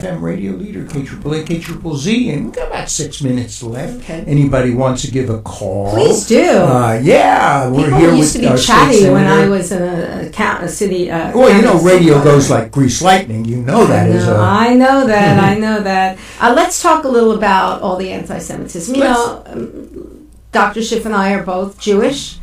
FM radio leader, KAAA, KZZZ, and we've got about 6 minutes left. Okay. Anybody wants to give a call? Please do. Yeah, we're People here used with to be State chatty Senator. when I was in a city. Well, you know, radio goes like grease lightning. You know that is a... I know that. I know that. Let's talk a little about all the anti-Semitism. You know, Dr. Schiff and I are both Jewish,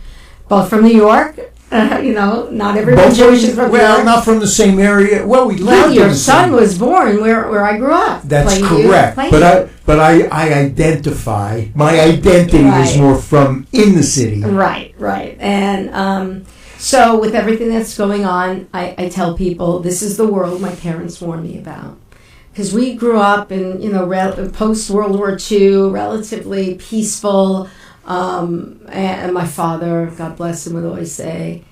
both from New York. You know, not everyone's Jewish is from New York. not from the same area. Well, we lived your son was born where I grew up. That's correct. But I identify, my identity is more from in the city. Right. And so with everything that's going on, I tell people this is the world my parents warned me about. Because we grew up in, you know, post-World War II, relatively peaceful. And my father, God bless him, would always say,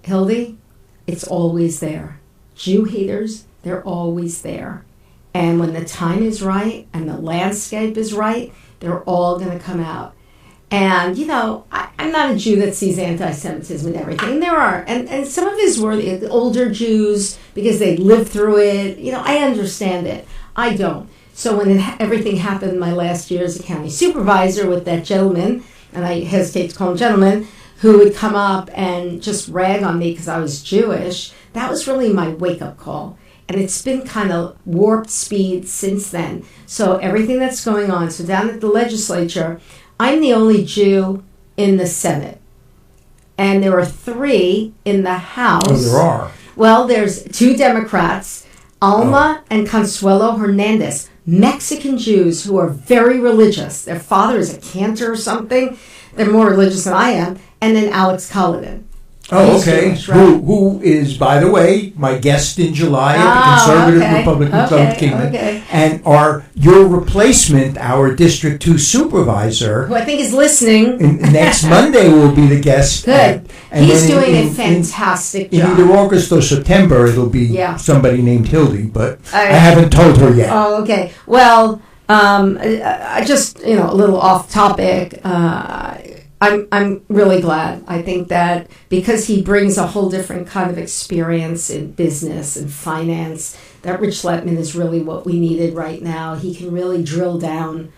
Hildy, it's always there. Jew haters, they're always there. And when the time is right and the landscape is right, they're all going to come out. And, you know, I'm not a Jew that sees anti-Semitism and everything. There are. And some of his were the older Jews because they lived through it. You know, I understand it. I don't. So when everything happened my last year as a county supervisor with that gentleman, and I hesitate to call him gentleman, who would come up and just rag on me because I was Jewish, that was really my wake-up call. And it's been kind of warped speed since then. So everything that's going on, so down at the legislature, I'm the only Jew in the Senate. And there are 3 in the House. Oh, there are. Well, there's 2 Democrats, Alma and Consuelo Hernandez, Mexican Jews who are very religious. Their father is a cantor or something. They're more religious than I am. And then Alex Cullinan. Oh, okay. Jewish, right? Who is, by the way, my guest in July at the Conservative Republican Club of Kingman. And your replacement, our District 2 supervisor, who I think is listening. Next Monday will be the guest. Good. He's doing a fantastic job. In either August or September, it'll be somebody named Hildy, but I haven't told her yet. Oh, okay. Well, I just, you know, a little off topic. I'm really glad. I think that because he brings a whole different kind of experience in business and finance, that Rich Letman is really what we needed right now. He can really drill down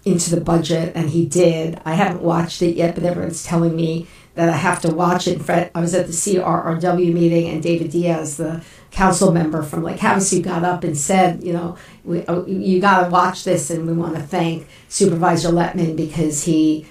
into the budget, and he did. I haven't watched it yet, but everyone's telling me that I have to watch it. In fact, I was at the CRRW meeting, and David Diaz, the council member from Lake Havasu, got up and said, you know, you got to watch this, and we want to thank Supervisor Letman because he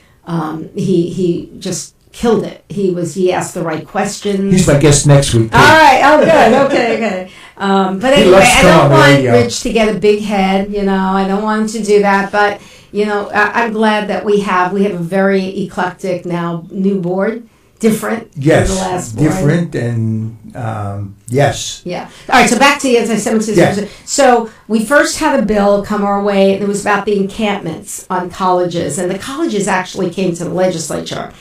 just killed it. He asked the right questions. He's my guest next week. All right. Oh, good. Okay. But anyway, I don't want Rich to get a big head. You know, I don't want him to do that. But you know, I'm glad that we have a very eclectic now new board. Different than the last board. Different and yes. Yeah. All right, so back to the anti-Semitism. Yes. So we first had a bill come our way, and it was about the encampments on colleges. And the colleges actually came to the legislature.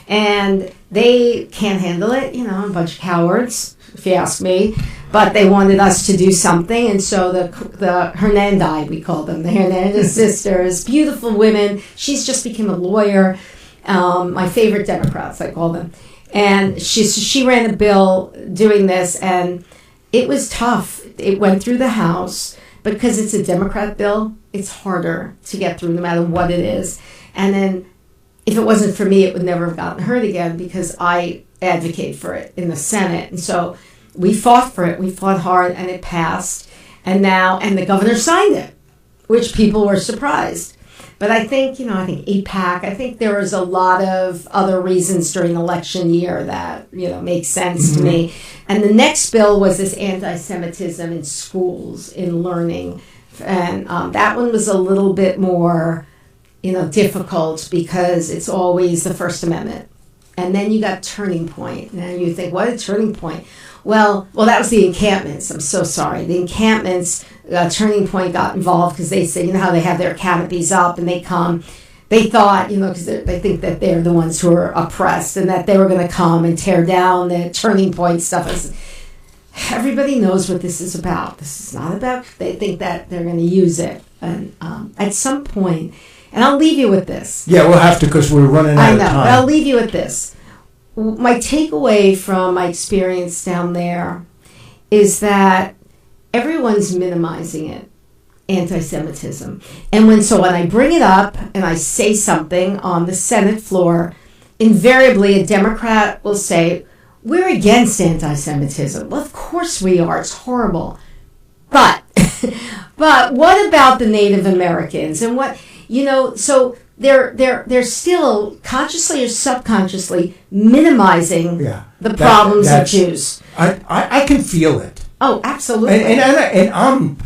And they can't handle it, you know, a bunch of cowards, if you ask me. But they wanted us to do something, and so the Hernandez, we call them, the Hernandez sisters, beautiful women. She's just became a lawyer. My favorite Democrats, I call them. And she ran a bill doing this, and it was tough. It went through the House, but because it's a Democrat bill, it's harder to get through no matter what it is. And then if it wasn't for me, it would never have gotten heard again because I advocate for it in the Senate. And so we fought for it. We fought hard, and it passed. And the governor signed it, which people were surprised. But I think, you know, AIPAC, I think there was a lot of other reasons during election year that, you know, makes sense to me. And the next bill was this anti-Semitism in schools, in learning. And that one was a little bit more, you know, difficult because it's always the First Amendment. And then you got Turning Point. And you think, what a Turning Point? Well, that was the encampments. I'm so sorry. The encampments, Turning Point got involved because they say, you know how they have their canopies up and they come. They thought, you know, because they think that they're the ones who are oppressed and that they were going to come and tear down the Turning Point stuff. Everybody knows what this is about. This is not about, they think that they're going to use it. And at some point, and I'll leave you with this. Yeah, we'll have to because we're running out of time. I know, but I'll leave you with this. My takeaway from my experience down there is that everyone's minimizing it. anti-Semitism. And when I bring it up and I say something on the Senate floor, invariably a Democrat will say, we're against anti-Semitism. Well, of course we are. It's horrible. But what about the Native Americans? And what, so they're still consciously or subconsciously minimizing the problems of Jews. I can feel it. Oh, absolutely. And I'm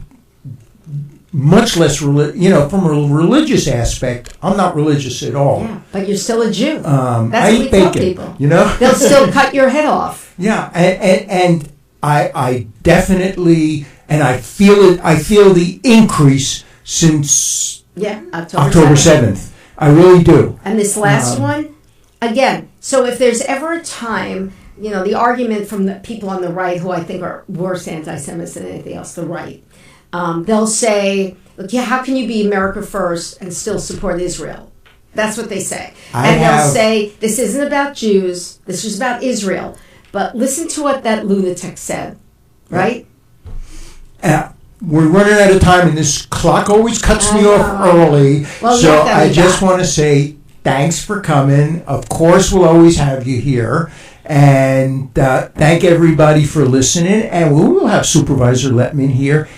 much less, from a religious aspect, I'm not religious at all. Yeah, but you're still a Jew. That's I what we tell people. They'll still cut your head off. Yeah, and I definitely, and I feel it. I feel the increase since October 7th. I really do. And this last one, again. So if there's ever a time, the argument from the people on the right, who I think are worse anti-Semites than anything else, the right. They'll say, look, how can you be America first and still support Israel? That's what they say. They'll say, this isn't about Jews, this is about Israel. But listen to what that lunatic said, right? We're running out of time, and this clock always cuts me off early. Well, so I just want to say thanks for coming. Of course, we'll always have you here. And thank everybody for listening. And we will have Supervisor Letman here.